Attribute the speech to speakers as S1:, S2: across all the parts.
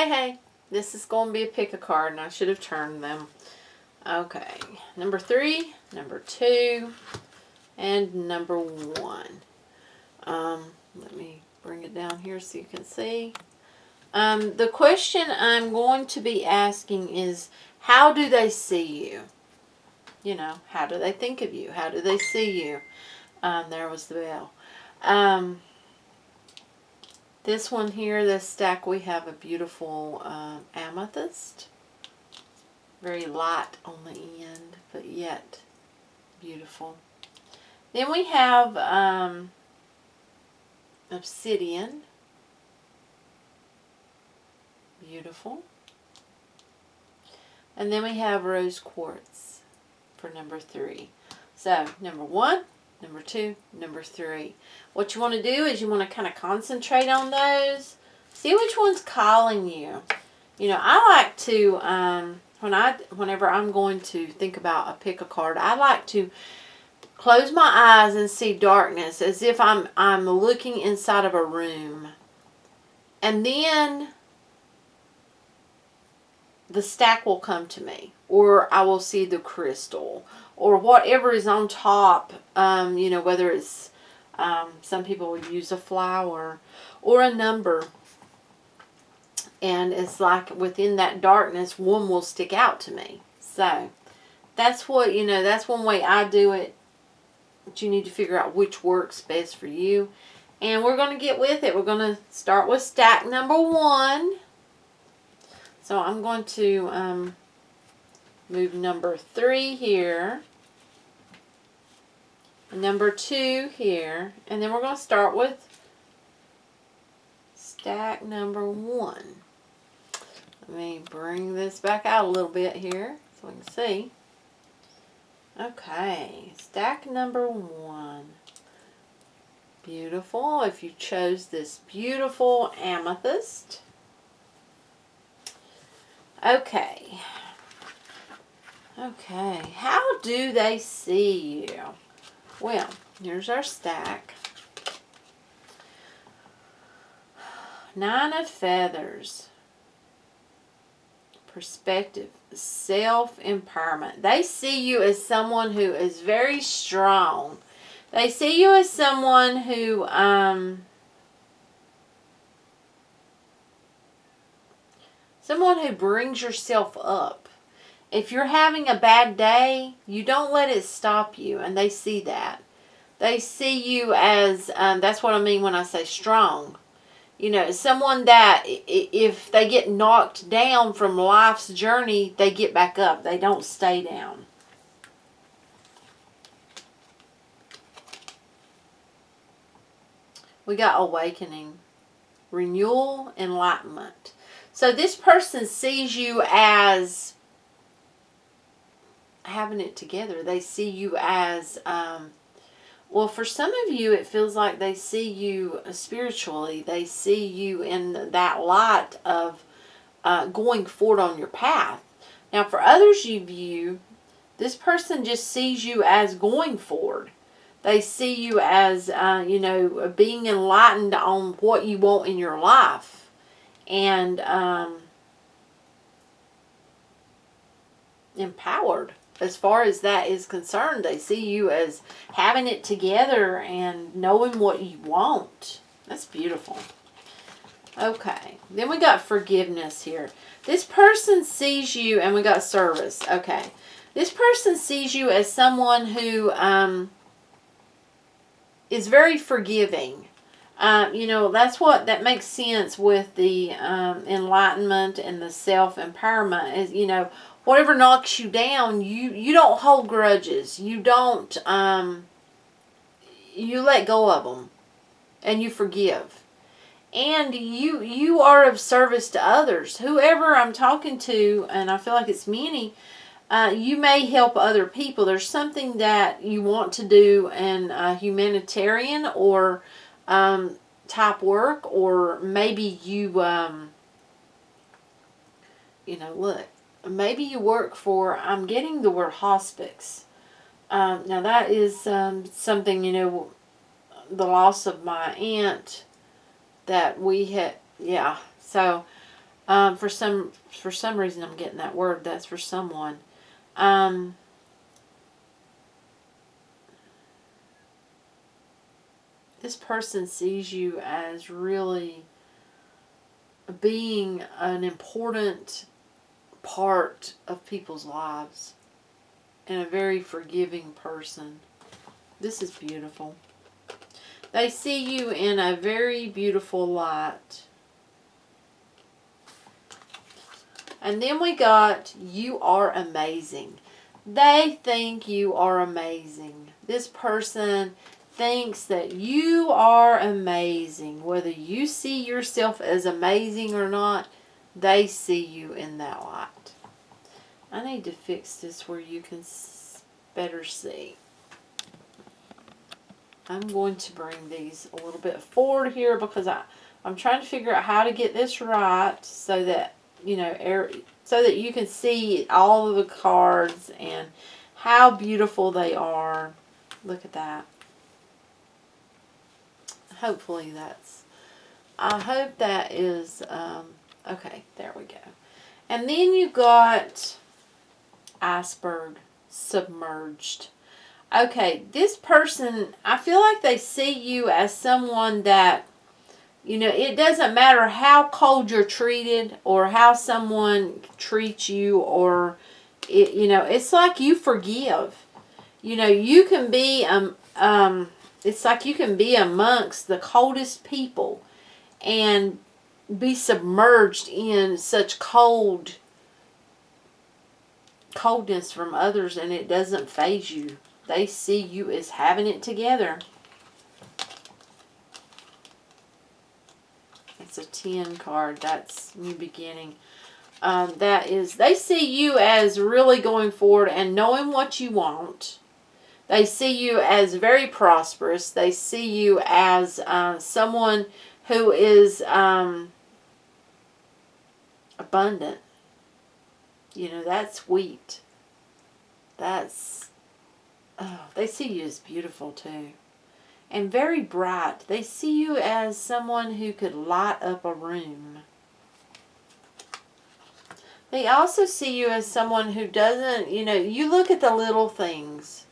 S1: Hey, this is going to be a pick a card, and I should have turned them. Okay, number 3, number 2, and number 1. Let me bring it down here so you can see. The question I'm going to be asking is, how do they see you? You know, how do they think of you? How do they see you? There was the bell. This one here, this stack, we have a beautiful amethyst. Very light on the end, but yet beautiful. Then we have obsidian. Beautiful. And then we have rose quartz for number 3. So, number 1, number 2, number 3. What you want to do is you want to kind of concentrate on those. See which one's calling you. You know, I like to, whenever I'm going to think about a pick a card, I like to close my eyes and see darkness as if I'm looking inside of a room. And then the stack will come to me, or I will see the crystal, or whatever is on top, you know, whether it's, some people would use a flower or a number. And it's like within that darkness, one will stick out to me. So that's what, you know, that's one way I do it. But you need to figure out which works best for you. And we're going to get with it. We're going to start with stack number 1. So I'm going to move number 3 here. Number 2 here. And then we're going to start with stack number 1. Let me bring this back out a little bit here so we can see. Okay, stack number 1. Beautiful. If you chose this beautiful amethyst. Okay. Okay, how do they see you? Well, here's our stack. 9 of feathers. Perspective. Self-empowerment. They see you as someone who is very strong. They see you as someone who brings yourself up. If you're having a bad day, you don't let it stop you, and they see that. They see you as, that's what I mean when I say strong. You know, someone that if they get knocked down from life's journey, they get back up. They don't stay down. We got awakening, renewal, enlightenment. So this person sees you as having it together. They see you as, well, for some of you, it feels like they see you spiritually. They see you in that light of going forward on your path. Now, for others of you, this person just sees you as going forward. They see you as, you know, being enlightened on what you want in your life. And empowered. As far as that is concerned, they see you as having it together and knowing what you want. That's beautiful. Okay. Then we got forgiveness here. This person sees you, and we got service. Okay. This person sees you as someone who is very forgiving. You know, that makes sense with the enlightenment and the self-empowerment. Is, you know, whatever knocks you down, you don't hold grudges. You don't, you let go of them. And you forgive. And you are of service to others. Whoever I'm talking to, and I feel like it's many, you may help other people. There's something that you want to do in humanitarian or type work, or maybe you, you know, look. Maybe you work for, I'm getting the word hospice. Now that is something, you know, the loss of my aunt that we had, yeah. So For some reason I'm getting that word. That's for someone. This person sees you as really being an important part of people's lives and a very forgiving person. This is beautiful. They see you in a very beautiful light. And then we got, you are amazing. They think you are amazing. This person thinks that you are amazing. Whether you see yourself as amazing or not, they see you in that light. I need to fix this where you can better see. I'm going to bring these a little bit forward here because I'm trying to figure out how to get this right so that, you know, so that you can see all of the cards and how beautiful they are. Look at that. Hopefully I hope that is, okay, there we go. And then you got iceberg, submerged. Okay, this person, I feel like they see you as someone that, you know, it doesn't matter how cold you're treated or how someone treats you, or, it, you know, it's like you forgive. You know, you can be, it's like you can be amongst the coldest people and be submerged in such coldness from others, and it doesn't faze you. They see you as having it together. It's a 10 card. That's new beginning. That is, they see you as really going forward and knowing what you want. They see you as very prosperous. They see you as someone who is abundant. You know, that's sweet. That's, oh, they see you as beautiful too. And very bright. They see you as someone who could light up a room. They also see you as someone who doesn't, you know, you look at the little things.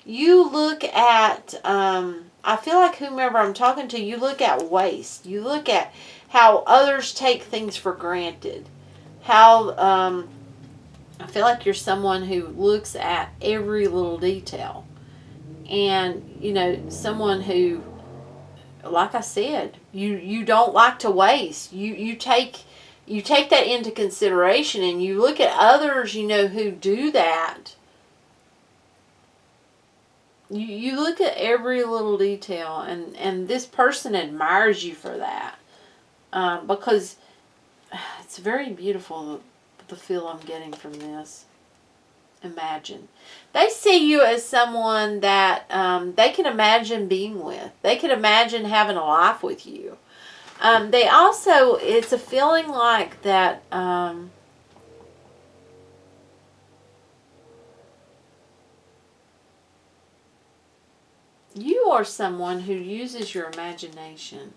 S1: You look at, I feel like whomever I'm talking to, you look at waste. You look at how others take things for granted. How, I feel like you're someone who looks at every little detail. And, you know, someone who, like I said, you don't like to waste. You take that into consideration, and you look at others, you know, who do that. You look at every little detail, and this person admires you for that. Because it's very beautiful, the feel I'm getting from this. Imagine. They see you as someone that they can imagine being with. They can imagine having a life with you. They also, it's a feeling like that you are someone who uses your imagination.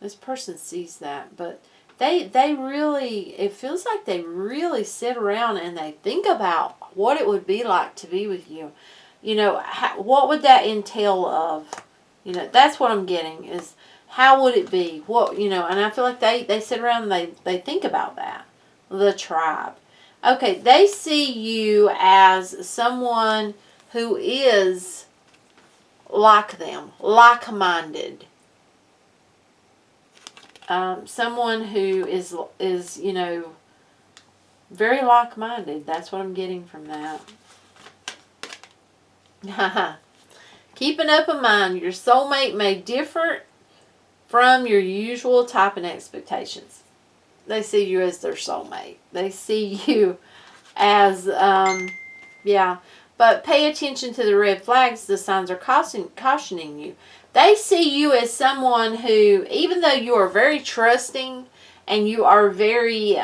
S1: This person sees that, but they really, it feels like they really sit around and they think about what it would be like to be with you. You know, what would that entail of? You know, that's what I'm getting is, how would it be? What, you know, and I feel like they sit around and they think about that. The tribe. Okay, they see you as someone who is like them, like-minded. Someone who is, you know, very like-minded. That's what I'm getting from that. Keep an open mind. Your soulmate may differ from your usual type and expectations. They see you as their soulmate. They see you as, yeah. But pay attention to the red flags. The signs are cautioning you. They see you as someone who, even though you are very trusting and you are very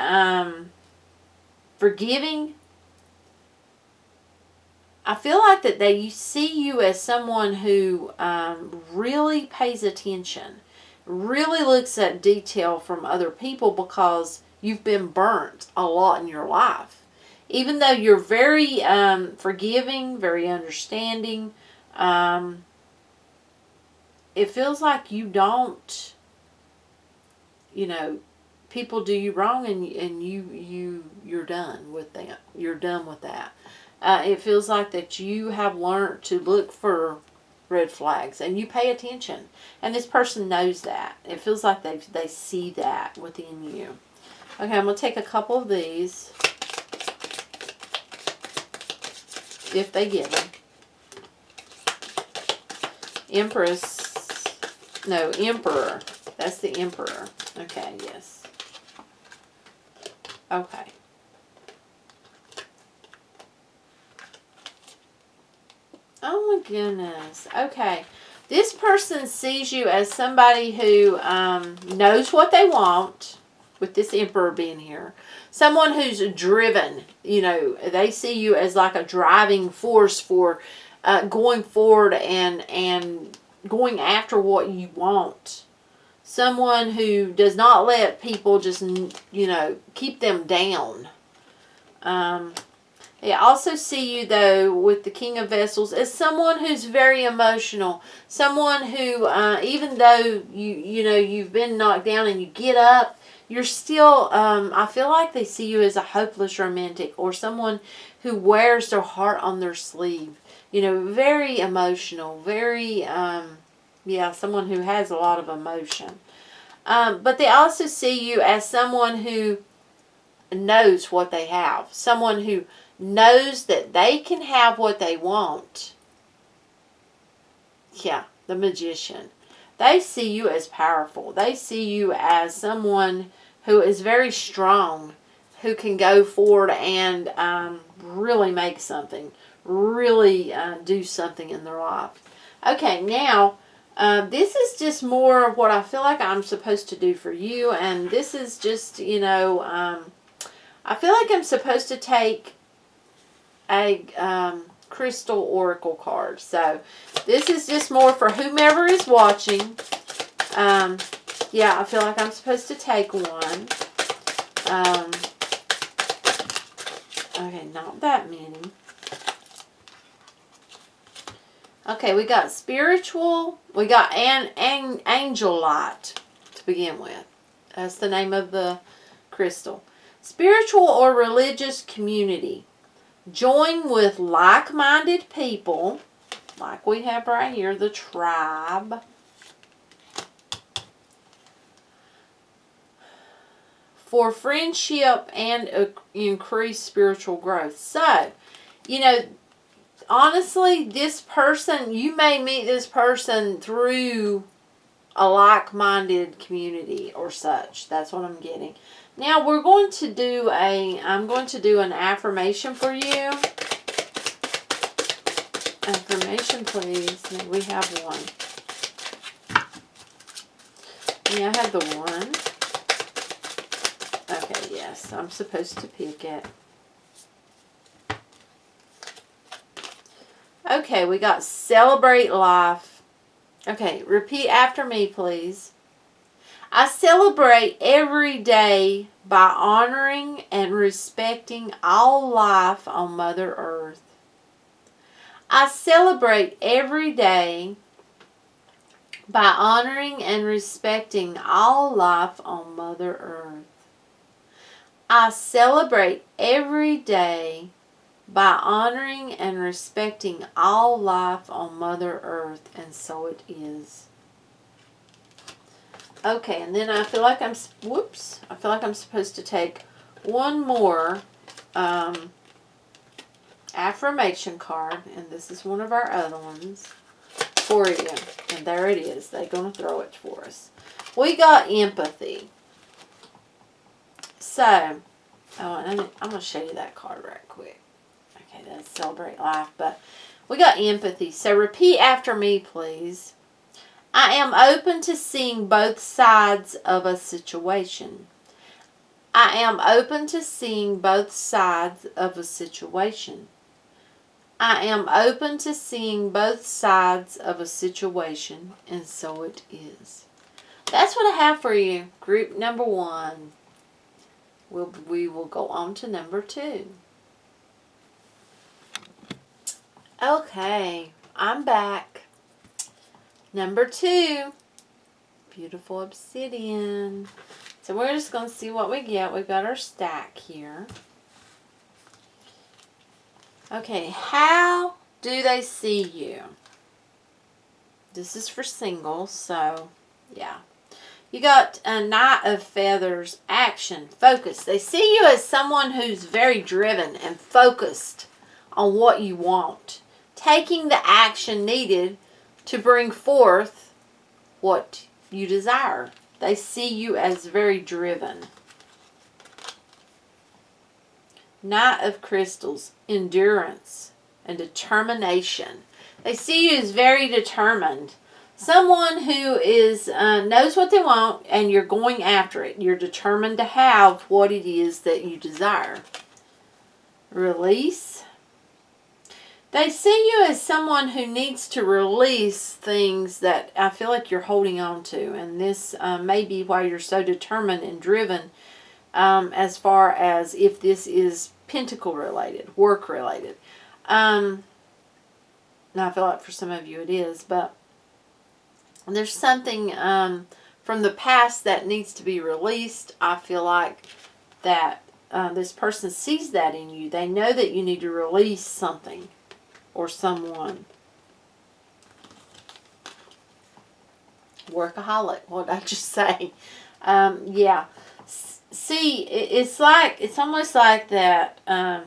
S1: forgiving, I feel like that they see you as someone who really pays attention, really looks at detail from other people, because you've been burnt a lot in your life. Even though you're very forgiving, very understanding, it feels like you don't, people do you wrong and you're done with that. You're done with that. It feels like that you have learned to look for red flags and you pay attention. And this person knows that. It feels like they see that within you. Okay, I'm going to take a couple of these. If they give them. Emperor. That's the Emperor. Okay, yes. Okay. Oh my goodness. Okay. This person sees you as somebody who knows what they want, with this Emperor being here. Someone who's driven. They see you as like a driving force for going forward and going after what you want. Someone who does not let people just, keep them down. I also see you, though, with the King of Vessels, as someone who's very emotional. Someone who, even though you've been knocked down and you get up, you're still, I feel like they see you as a hopeless romantic or someone who wears their heart on their sleeve. Very emotional, very, someone who has a lot of emotion. But they also see you as someone who knows what they have. Someone who knows that they can have what they want. Yeah, the Magician. They see you as powerful. They see you as someone who is very strong, who can go forward and really make something, really do something in their life. Okay, now, this is just more of what I feel like I'm supposed to do for you, and this is just, I feel like I'm supposed to take a crystal oracle card. So this is just more for whomever is watching. I feel like I'm supposed to take one. Okay, not that many. Okay, we got spiritual. We got angel light to begin with. That's the name of the crystal. Spiritual or religious community. Join with like-minded people, like we have right here, the tribe. For friendship and increased spiritual growth. So, honestly, this person, you may meet this person through a like-minded community or such. That's what I'm getting. Now, I'm going to do an affirmation for you. Affirmation, please. May we have one. Yeah, I have the one. Okay, yes, I'm supposed to pick it. Okay, we got celebrate life. Okay, repeat after me, please. I celebrate every day by honoring and respecting all life on Mother Earth. I celebrate every day by honoring and respecting all life on Mother Earth. I celebrate every day by honoring and respecting all life on Mother Earth, and so it is. Okay, and then I feel like I'm supposed to take one more affirmation card, and this is one of our other ones for you. And there it is. They're going to throw it for us. We got empathy. So, I'm going to show you that card right quick. Okay, that's celebrate life, but we got empathy. So repeat after me, please. I am open to seeing both sides of a situation. I am open to seeing both sides of a situation. I am open to seeing both sides of a situation, and so it is. That's what I have for you, group number 1. we will go on to number 2. Okay, I'm back. Number 2, beautiful obsidian. So we're just going to see what we get. We've got our stack here. Okay, how do they see you? This is for singles, so yeah. You got a Knight of Feathers, action, focus. They see you as someone who's very driven and focused on what you want, taking the action needed to bring forth what you desire. They see you as very driven. Knight of Crystals, endurance and determination. They see you as very determined. Someone who is knows what they want, and you're going after it. You're determined to have what it is that you desire. Release. They see you as someone who needs to release things that I feel like you're holding on to. And this may be why you're so determined and driven as far as if this is pentacle related, work related. Now I feel like for some of you it is, but there's something from the past that needs to be released. I feel like that this person sees that in you. They know that you need to release something or someone. Workaholic, what did I just say? Yeah. See, it's almost like that.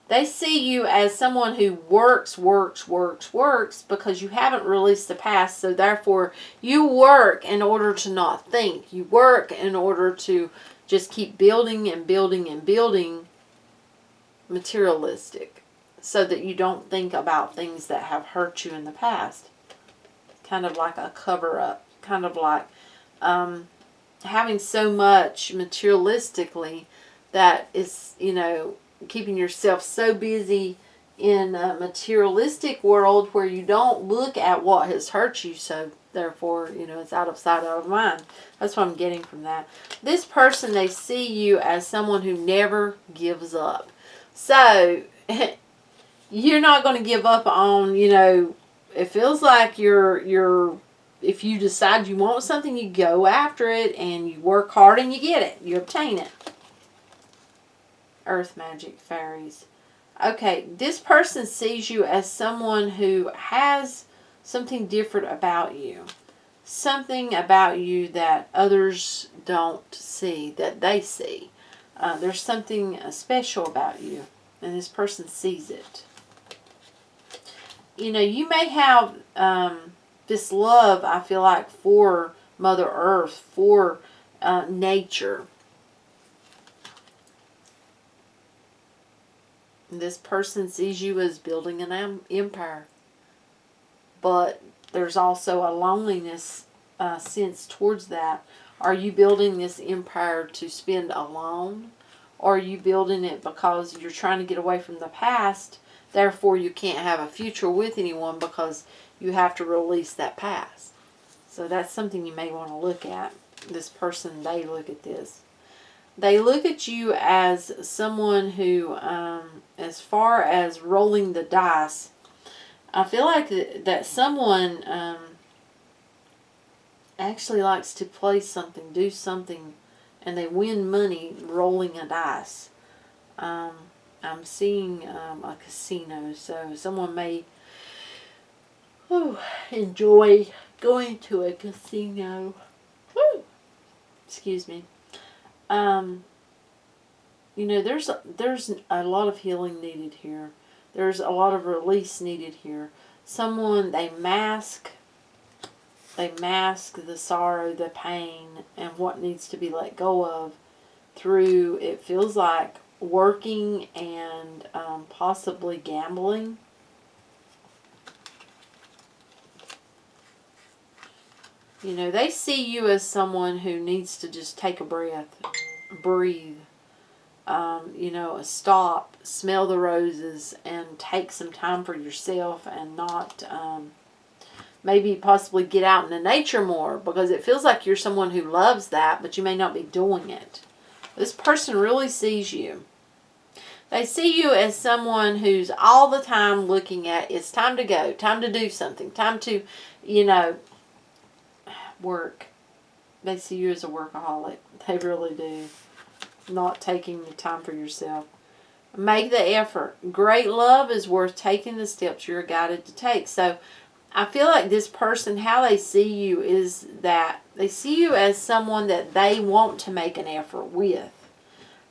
S1: They see you as someone who works because you haven't released the past. So therefore, you work in order to not think. You work in order to just keep building and building and building materialistic, so that you don't think about things that have hurt you in the past. Kind of like a cover-up. Kind of like having so much materialistically that is, keeping yourself so busy in a materialistic world where you don't look at what has hurt you. So therefore, it's out of sight, out of mind. That's what I'm getting from that. This person, they see you as someone who never gives up. So you're not going to give up on, it feels like you're if you decide you want something, you go after it and you work hard and you get it. You obtain it. Earth magic, fairies. Okay, this person sees you as someone who has something different about you. Something about you that others don't see, that they see. There's something special about you, and this person sees it. You may have this love, I feel like, for Mother Earth, for nature. This person sees you as building an empire. But there's also a loneliness sense towards that. Are you building this empire to spend alone? Or are you building it because you're trying to get away from the past? Therefore, you can't have a future with anyone because you have to release that past. So that's something you may want to look at. This person, they look at this. They look at you as someone who, as far as rolling the dice, I feel like that someone actually likes to play something, do something, and they win money rolling a dice. I'm seeing a casino, so someone may enjoy going to a casino. Excuse me. There's a lot of healing needed here. There's a lot of release needed here. Someone, they mask the sorrow, the pain, and what needs to be let go of through, it feels like, working and possibly gambling. They see you as someone who needs to just take a breath, breathe, stop, smell the roses, and take some time for yourself, and not maybe possibly get out into nature more, because it feels like you're someone who loves that, but you may not be doing it. This person really sees you. They see you as someone who's all the time looking at, it's time to go, time to do something, time to, work. They see you as a workaholic. They really do. Not taking the time for yourself. Make the effort. Great love is worth taking the steps you're guided to take. So I feel like this person, how they see you is that they see you as someone that they want to make an effort with.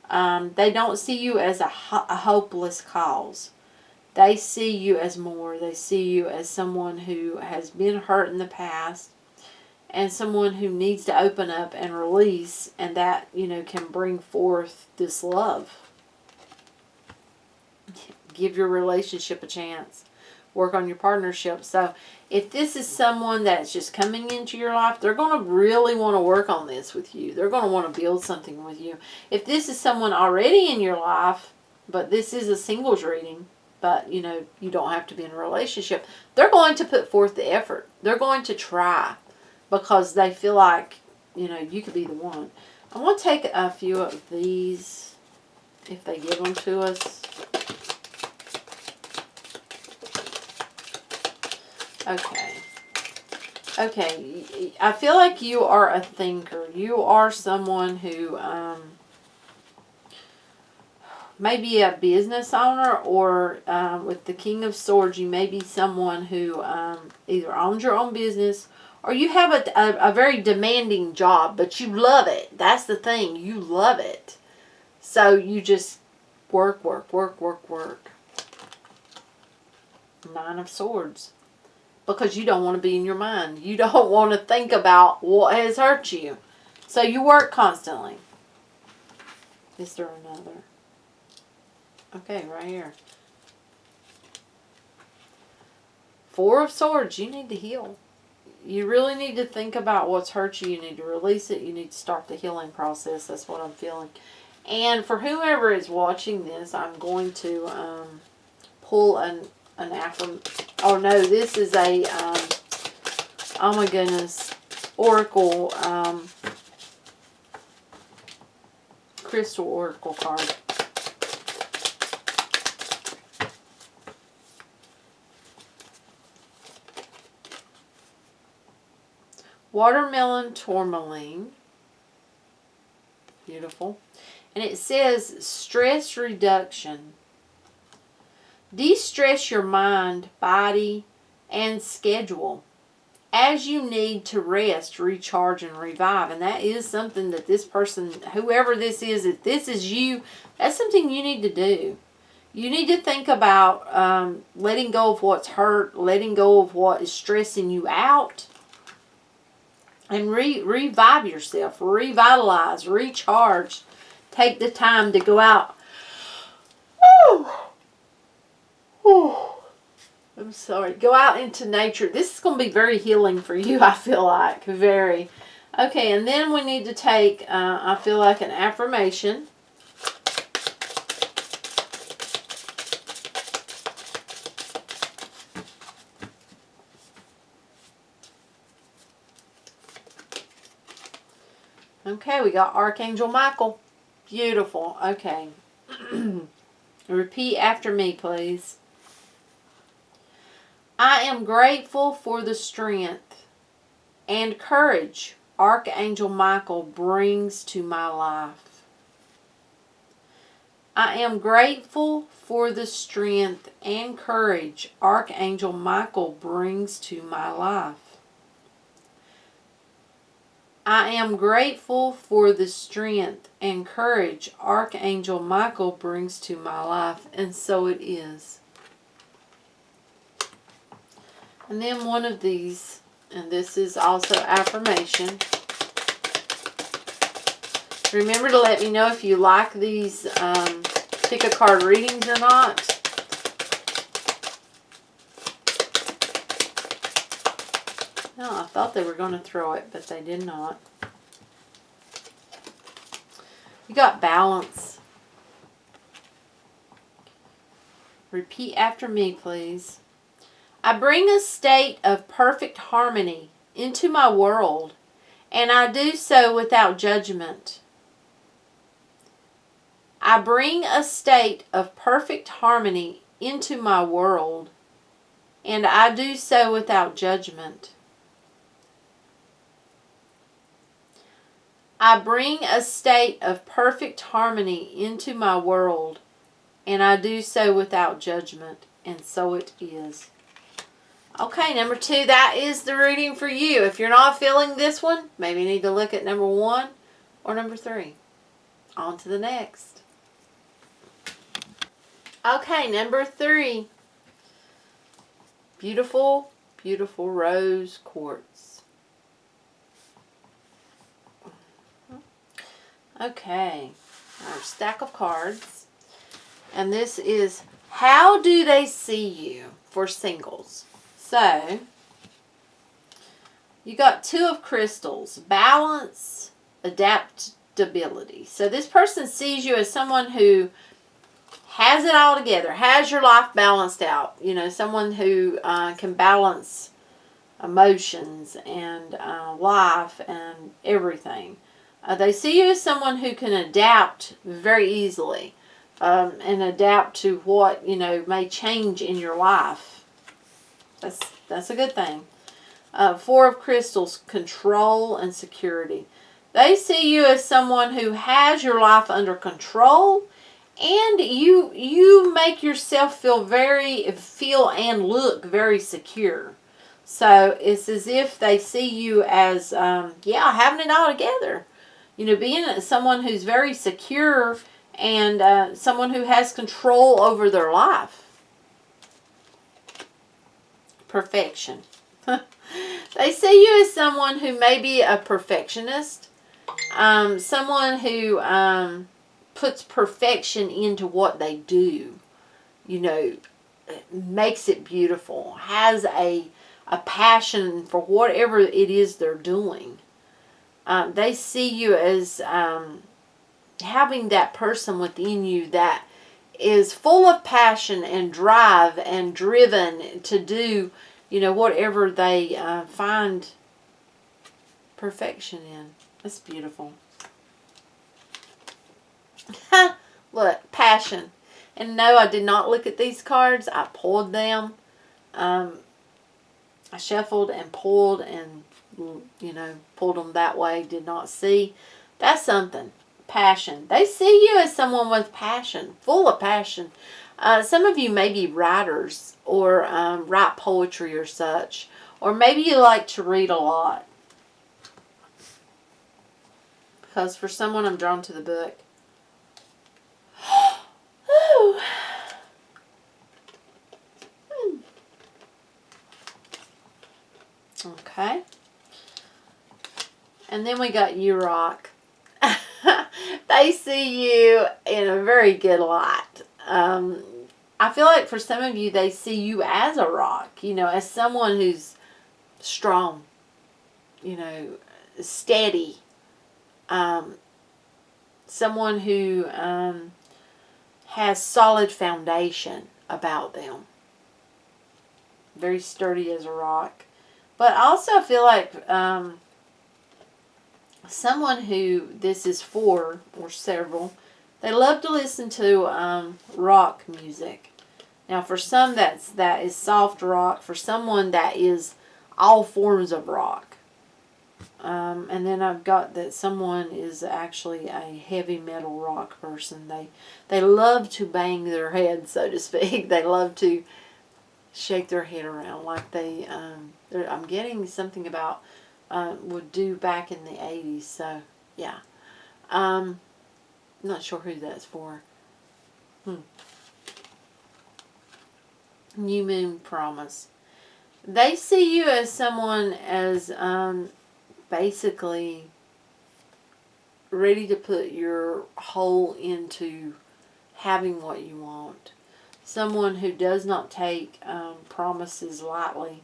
S1: They don't see you as a hopeless cause. They see you as more. They see you as someone who has been hurt in the past and someone who needs to open up and release, and that, can bring forth this love. Give your relationship a chance. Work on your partnership. So if this is someone that's just coming into your life, they're going to really want to work on this with you. They're going to want to build something with you. If this is someone already in your life, but this is a singles reading, but you don't have to be in a relationship, they're going to put forth the effort. They're going to try because they feel like, you could be the one. I want to take a few of these if they give them to us. Okay, I feel like you are a thinker. You are someone who may be a business owner, or with the King of Swords, you may be someone who either owns your own business, or you have a very demanding job, but you love it. That's the thing. You love it. So you just work. Nine of Swords. Because you don't want to be in your mind. You don't want to think about what has hurt you. So you work constantly. Is there another? Okay, right here. Four of Swords. You need to heal. You really need to think about what's hurt you. You need to release it. You need to start the healing process. That's what I'm feeling. And for whoever is watching this, I'm going to pull an affirmation. Oh no, this is a, oh my goodness, Oracle, Crystal Oracle card. Watermelon tourmaline. Beautiful. And it says stress reduction. De-stress your mind, body, and schedule as you need to rest, recharge, and revive. And that is something that this person, whoever this is, if this is you, that's something you need to do. You need to think about letting go of what's hurt, letting go of what is stressing you out, and revive yourself, revitalize, recharge. Take the time to go out. Woo! I'm sorry. Go out into nature. This is going to be very healing for you, I feel like. Very. Okay, and then we need to take, I feel like, an affirmation. Okay, we got Archangel Michael. Beautiful. Okay. Repeat after me, please. I am grateful for the strength and courage Archangel Michael brings to my life. I am grateful for the strength and courage Archangel Michael brings to my life. I am grateful for the strength and courage Archangel Michael brings to my life, and so it is. And then one of these, and this is also affirmation. Remember to let me know if you like these pick a card readings or not. No, I thought they were going to throw it, but they did not. You got balance. Repeat after me, please. I bring a state of perfect harmony into my world, and I do so without judgment. I bring a state of perfect harmony into my world, and I do so without judgment. I bring a state of perfect harmony into my world, and I do so without judgment, and so it is. Okay, number 2, that is the reading for you. If you're not feeling this one, maybe you need to look at number 1 or number 3. On to the next. Okay, number 3. Beautiful, beautiful rose quartz. Okay, our stack of cards. And this is, how do they see you for singles? So, you got 2 of crystals, balance, adaptability. So this person sees you as someone who has it all together, has your life balanced out. You know, someone who can balance emotions and life and everything. They see you as someone who can adapt very easily and adapt to what, you know, may change in your life. That's a good thing. 4 of crystals, control and security. They see you as someone who has your life under control, and you make yourself feel and look very secure. So it's as if they see you as having it all together. You know, being someone who's very secure and someone who has control over their life. Perfection. They see you as someone who may be a perfectionist, someone who puts perfection into what they do, you know, makes it beautiful, has a passion for whatever it is they're doing. They see you as having that person within you that is full of passion and drive and driven to do, you know, whatever they find perfection in. That's beautiful. Look, passion. And no, I did not look at these cards. I pulled them. I shuffled and pulled and, you know, pulled them that way. Did not see. That's something. Passion. They see you as someone with passion, full of passion. Some of you may be writers or write poetry or such. Or maybe you like to read a lot. Because for someone, I'm drawn to the book. Okay. And then we got you, rock. They see you in a very good light. I feel like for some of you, they see you as a rock, you know, as someone who's strong, you know, steady. Someone who has solid foundation about them. Very sturdy as a rock. But I also feel like someone who this is for, or several, they love to listen to rock music. Now for some that is soft rock. For someone that is all forms of rock. And then I've got that someone is actually a heavy metal rock person. They love to bang their head, so to speak. They love to shake their head around like I'm getting something about would do back in the 80s. So yeah, not sure who that's for. New Moon Promise. They see you as someone as basically ready to put your whole into having what you want. Someone who does not take promises lightly.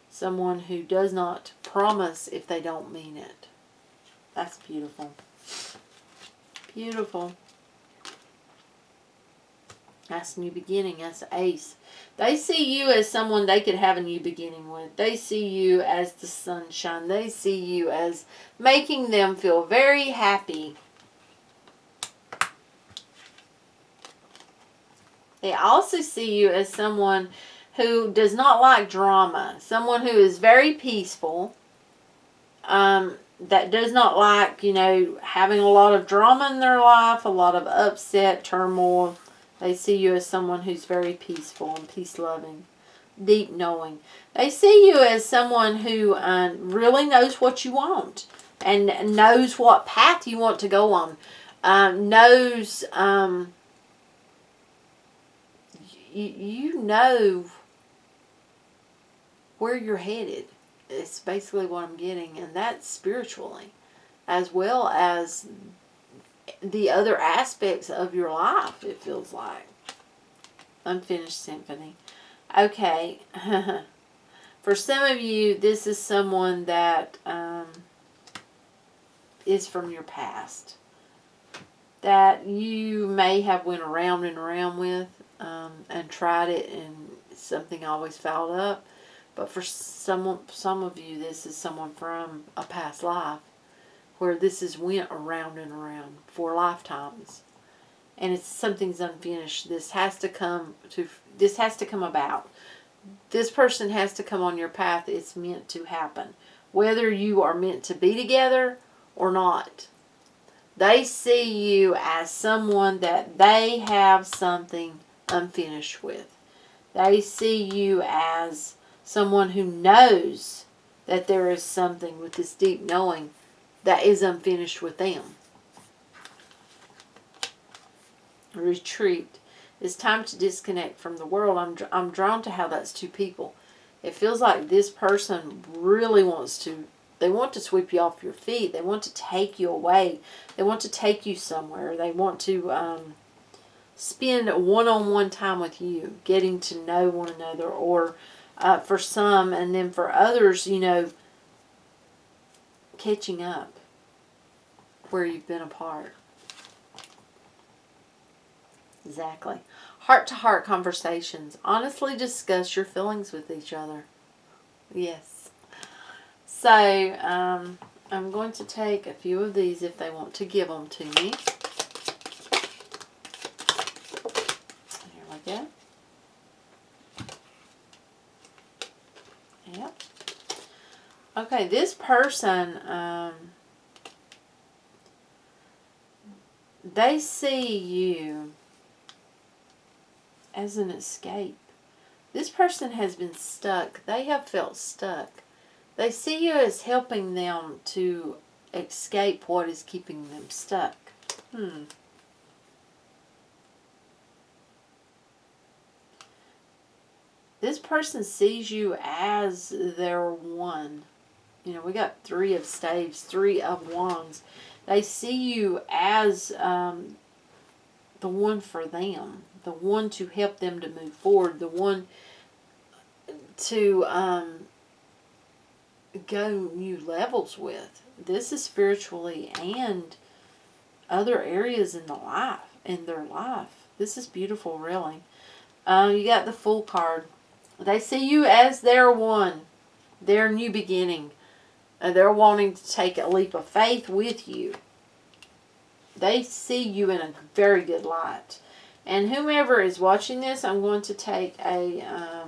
S1: Someone who does not promise if they don't mean it. That's beautiful. Beautiful. That's new beginning. That's ace. They see you as someone they could have a new beginning with. They see you as the sunshine. They see you as making them feel very happy. They also see you as someone who does not like drama. Someone who is very peaceful. That does not like, having a lot of drama in their life, a lot of upset, turmoil. They see you as someone who's very peaceful and peace-loving, deep knowing. They see you as someone who really knows what you want and knows what path you want to go on. Knows, you know where you're headed. It's basically what I'm getting, and that's spiritually, as well as the other aspects of your life, it feels like. Unfinished symphony. Okay. For some of you, this is someone that is from your past, that you may have went around and around with and tried it, and something always fouled up. But for some of you, this is someone from a past life where this has went around and around for lifetimes, and it's something's unfinished. This has to come about. This person has to come on your path. It's meant to happen, whether you are meant to be together or not. They see you as someone that they have something unfinished with. They see you as someone who knows that there is something with this deep knowing that is unfinished with them. Retreat. It's time to disconnect from the world. I'm drawn to how that's two people. It feels like this person really they want to sweep you off your feet. They want to take you away. They want to take you somewhere. They want to spend one-on-one time with you, getting to know one another, or for some, and then for others, catching up where you've been apart. Exactly. Heart-to-heart conversations. Honestly discuss your feelings with each other. Yes. So, I'm going to take a few of these if they want to give them to me. Here we go. Yep. Okay, this person, they see you as an escape. This person has been stuck. They have felt stuck. They see you as helping them to escape what is keeping them stuck. This person sees you as their one. We got 3 of staves, 3 of wands. They see you as the one for them, the one to help them to move forward, the one to go new levels with. This is spiritually and other areas in their life. This is beautiful, really. You got the Fool card. They see you as their one, their new beginning. They're wanting to take a leap of faith with you. They see you in a very good light. And whomever is watching this, I'm going to take a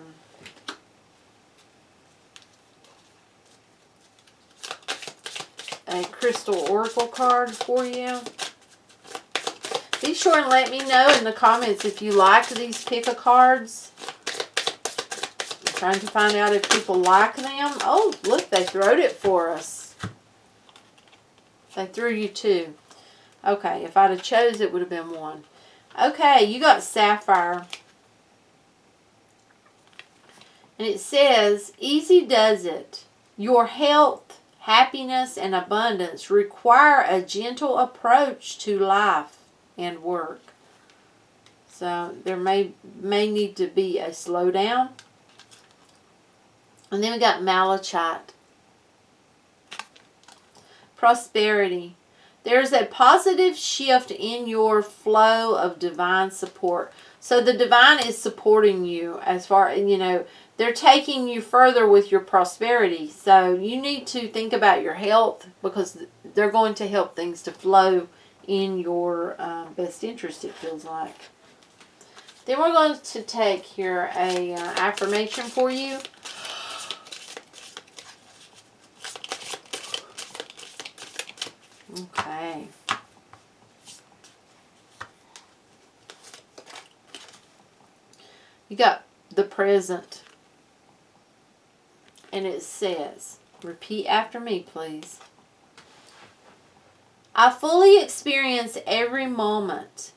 S1: crystal oracle card for you. Be sure and let me know in the comments if you like these pick-a cards. I'm trying to find out if people like them. Oh, look, they throwed it for us. They threw you 2. Okay, if I'd have chose, it would have been 1. Okay, you got Sapphire. And it says, easy does it. Your health, happiness, and abundance require a gentle approach to life and work. So there may need to be a slowdown. And then we got Malachite. Prosperity. There's a positive shift in your flow of divine support. So the divine is supporting you as far, they're taking you further with your prosperity. So you need to think about your health, because they're going to help things to flow in your best interest, it feels like. Then we're going to take here a affirmation for you. Okay. You got the present. And it says, repeat after me, please. I fully experience every moment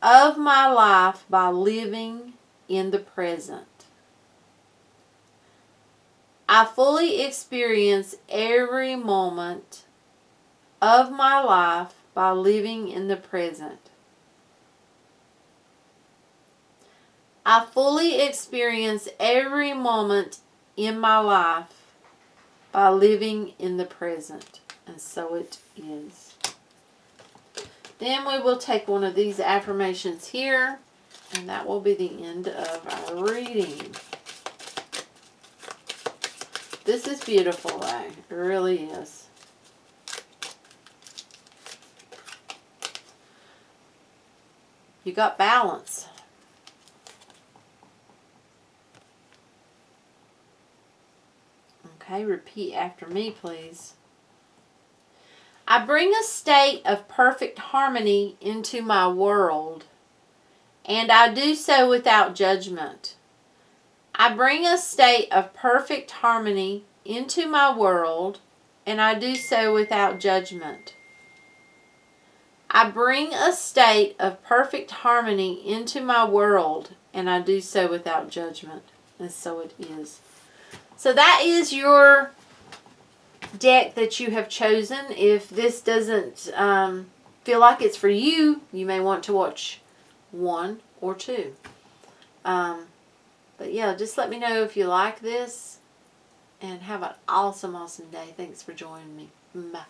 S1: of my life by living in the present. I fully experience every moment of my life by living in the present. I fully experience every moment in my life by living in the present. And so it is. Then we will take one of these affirmations here, and that will be the end of our reading. This is beautiful, though. It really is. You got balance. Okay, repeat after me, please. I bring a state of perfect harmony into my world, and I do so without judgment. I bring a state of perfect harmony into my world, and I do so without judgment. I bring a state of perfect harmony into my world, and I do so without judgment. And so it is. So that is your deck that you have chosen. If this doesn't feel like it's for you, you may want to watch 1 or 2. But yeah, just let me know if you like this. And have an awesome, awesome day. Thanks for joining me. Bye.